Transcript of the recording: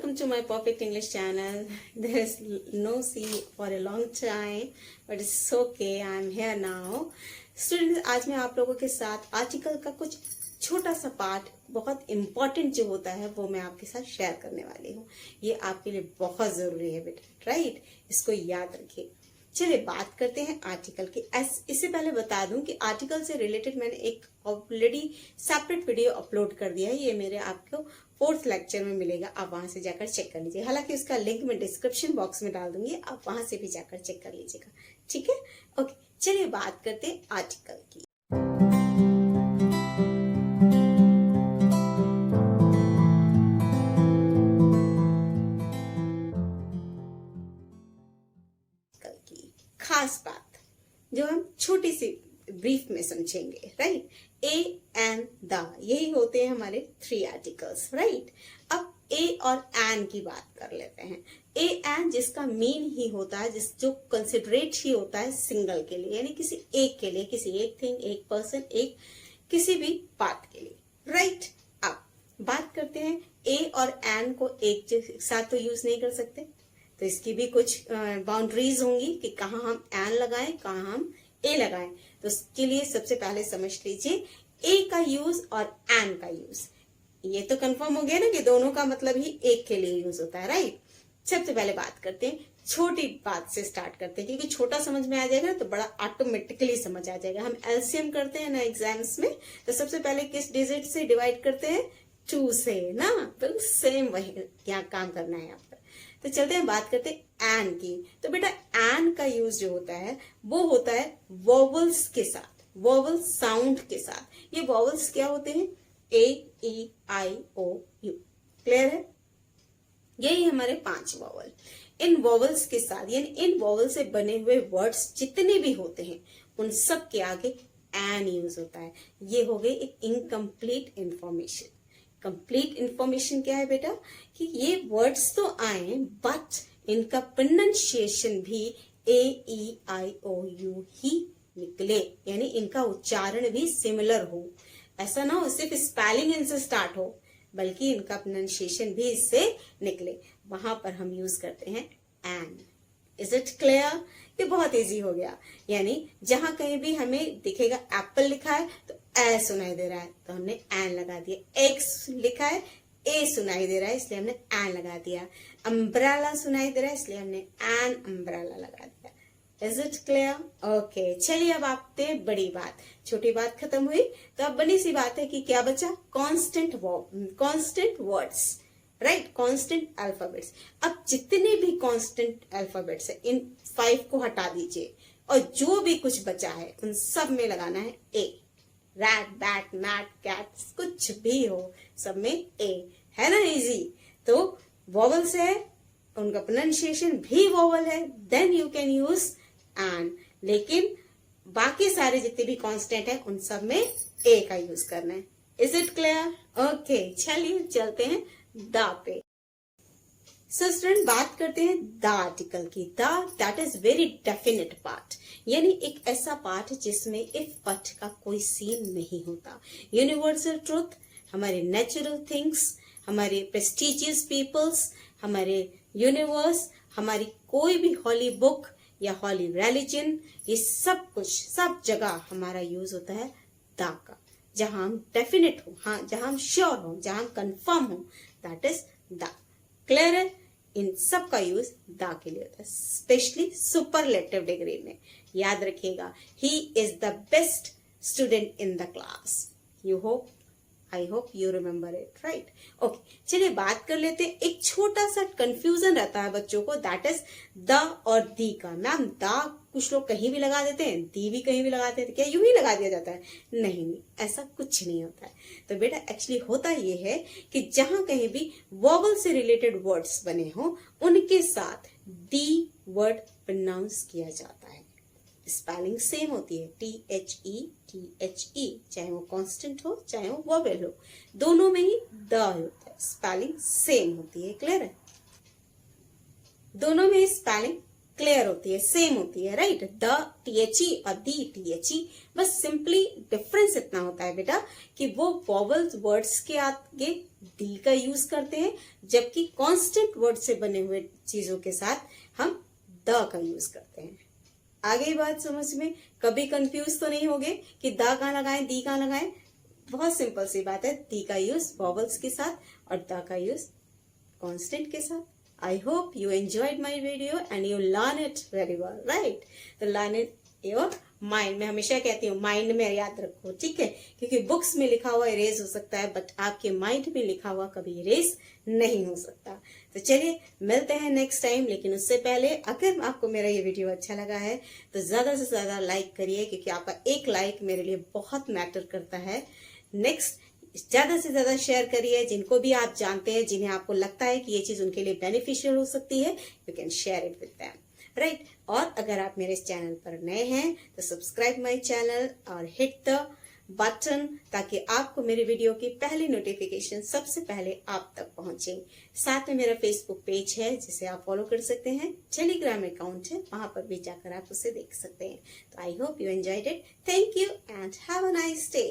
welcome to my Perfect English channel. There's no C for a long time, but it's okay. I'm here now. Students, आज मैं आप लोगों के साथ article का कुछ छोटा सा पार्ट बहुत इम्पोर्टेंट जो होता है वो मैं आपके साथ शेयर करने वाली हूँ। ये आपके लिए बहुत जरूरी है बेटा, राइट? इसको याद रखिए। चलिए बात करते हैं आर्टिकल की। इससे पहले बता दूं कि आर्टिकल से रिलेटेड मैंने एक ऑलरेडी सेपरेट वीडियो अपलोड कर दिया है। ये मेरे आपको 4th लेक्चर में मिलेगा, आप वहां से जाकर चेक कर लीजिए। हालांकि उसका लिंक मैं डिस्क्रिप्शन बॉक्स में डाल दूंगी, आप वहां से भी जाकर चेक कर लीजिएगा। ठीक है, ओके। चलिए बात करते हैं आर्टिकल की। खास बात जो हम छोटी सी ब्रीफ में समझेंगे, राइट? ए एंड द, यही होते हैं हमारे 3 आर्टिकल्स, राइट? अब ए और एन की बात कर लेते हैं। ए एन जिसका मीन ही होता है, जो कंसिडरेट ही होता है सिंगल के लिए, यानी किसी एक के लिए, किसी एक थिंग, एक पर्सन, एक किसी भी पार्ट के लिए, राइट? अब बात करते हैं ए और एन को एक साथ तो यूज नहीं कर सकते, तो इसकी भी कुछ बाउंड्रीज होंगी कि कहाँ हम एन लगाएं, कहाँ हम ए लगाएं। तो उसके लिए सबसे पहले समझ लीजिए ए का यूज और एन का यूज। ये तो कंफर्म हो गया ना कि दोनों का मतलब ही एक के लिए यूज होता है, राइट? सबसे पहले बात करते हैं, छोटी बात से स्टार्ट करते हैं, क्योंकि छोटा समझ में आ जाएगा तो बड़ा ऑटोमेटिकली समझ आ जाएगा। हम एलसीएम करते हैं ना एग्जाम्स में, तो सबसे पहले किस डिजिट से डिवाइड करते हैं? 2 से ना। बिल्कुल सेम वही यहाँ काम करना है यहाँ पर। तो चलते हैं बात करते हैं एन की। तो बेटा एन का यूज जो होता है वो होता है वोवल्स के साथ, वोवल साउंड के साथ। ये वोवल्स क्या होते हैं? ए, ई, आई, ओ, यू। क्लियर है? यही हमारे 5 वोवल। इन वोवल्स के साथ, यानी इन वोवल से बने हुए वर्ड्स जितने भी होते हैं उन सब के आगे एन यूज होता है। ये हो गई एक इनकम्प्लीट इंफॉर्मेशन। कंप्लीट इंफॉर्मेशन क्या है बेटा? कि ये वर्ड्स तो आए बट इनका प्रोनाउंसिएशन भी ए, ई, आई, ओ, यू ही निकले, यानी इनका उच्चारण भी सिमिलर हो। ऐसा ना हो सिर्फ स्पेलिंग इनसे स्टार्ट हो, बल्कि इनका प्रोनाउंसिएशन भी इससे निकले। वहां पर हम यूज करते हैं एन। Is it clear? ये बहुत इजी हो गया। यानी जहां कहीं भी हमें दिखेगा एप्पल लिखा है तो ए सुनाई दे रहा है, तो हमने एन लगा दिया। एक्स लिखा है, ए सुनाई दे रहा है, इसलिए हमने एन लगा दिया। अम्ब्रेला सुनाई दे रहा है, इसलिए हमने एन अम्ब्रेला लगा दिया। Is it clear? ओके, चलिए अब आते हैं बड़ी बात। छोटी बात खत्म हुई, तो अब बड़ी सी बात है कि क्या बचा? Constant words, right? Constant alphabets. अब जितने भी कांस्टेंट अल्फाबेट्स है इन 5 को हटा दीजिए और जो भी कुछ बचा है उन सब में लगाना है ए। रैट, बैट, मैट, कैट, कुछ भी हो, सब में ए है ना। इजी। तो वोवल्स है, उनका प्रोनाउंसिएशन भी वोवल है, then you can use an. लेकिन बाकी सारे जितने भी कांस्टेंट है उन सब में ए का यूज करना है। Is it clear? ओके, चलिए चलते हैं द पे। सो स्टूडेंट, बात करते हैं द आर्टिकल की। The, that is very definite part, यानी एक ऐसा पार्ट जिसमें इफ बट का कोई सीन नहीं होता। यूनिवर्सल ट्रूथ, हमारे नेचुरल थिंग्स, हमारे प्रेस्टिजियस पीपल्स, हमारे यूनिवर्स, हमारी कोई भी हॉली बुक या हॉली रिलीजन, ये सब कुछ, सब जगह हमारा यूज होता है द का। जहां हम डेफिनेट हो, हाँ, जहां हम श्योर हो, जहां हम कंफर्म हो, दैट इज द। क्लियर है? इन सब का यूज द के लिए होता है, स्पेशली सुपरलेटिव डिग्री में। याद रखिएगा, he is the best student in the class. I hope you remember it, right? Okay, चलिए बात कर लेते हैं। एक छोटा सा कंफ्यूजन रहता है बच्चों को, दैट इज द और दी का। मैम द कुछ लोग कहीं भी लगा देते हैं, दी भी कहीं भी लगाते हैं, क्या यूं ही लगा दिया जाता है? नहीं, ऐसा कुछ नहीं होता है। तो बेटा एक्चुअली होता ये है कि जहां कहीं भी वोवल से रिलेटेड वर्ड्स बने हो उनके साथ दी वर्ड प्रोनाउंस किया जाता है। स्पेलिंग सेम होती है, THE, चाहे वो कांस्टेंट हो चाहे वो वोवेल हो, दोनों में ही द होता है। स्पेलिंग सेम होती है। क्लियर है? दोनों में ही स्पेलिंग क्लियर होती है, सेम होती है, राइट। द THE और दी THE, बस सिंपली डिफरेंस इतना होता है बेटा कि वो वॉवल्स वर्ड्स के आगे डी का यूज करते हैं, जबकि कॉन्स्टेंट वर्ड से बने हुए चीजों के साथ हम द का यूज करते हैं। आगे बात समझ में, कभी कंफ्यूज तो नहीं होगे कि द कहाँ लगाएं, दी कहाँ लगाएं। बहुत सिंपल सी बात है, दी का यूज वॉवल्स के साथ और द का यूज कॉन्स्टेंट के साथ। I hope you enjoyed my video and you learn it very well, right? तो learn it your mind, मैं हमेशा कहती हूँ माइंड में याद रखो, ठीक है, क्योंकि बुक्स में लिखा हुआ इरेज हो सकता है, बट आपके माइंड में लिखा हुआ कभी इरेज नहीं हो सकता। तो चलिए मिलते हैं नेक्स्ट टाइम, लेकिन उससे पहले अगर आपको मेरा ये वीडियो अच्छा लगा है तो ज्यादा से ज्यादा लाइक करिए, क्योंकि आपका एक लाइक मेरे लिए बहुत मैटर करता है। नेक्स्ट ज्यादा से ज्यादा शेयर करिए, जिनको भी आप जानते हैं, जिन्हें आपको लगता है कि ये चीज उनके लिए बेनिफिशियल हो सकती है, you can share it with them, right. और अगर आप मेरे इस चैनल पर नए हैं तो सब्सक्राइब माय चैनल और हिट द बटन, ताकि आपको मेरे वीडियो की पहली नोटिफिकेशन सबसे पहले आप तक पहुंचे। साथ में मेरा फेसबुक पेज है जिसे आप फॉलो कर सकते हैं, टेलीग्राम अकाउंट है, वहां पर भी जाकर आप उसे देख सकते हैं। तो I hope you enjoyed it. Thank you and have a nice day.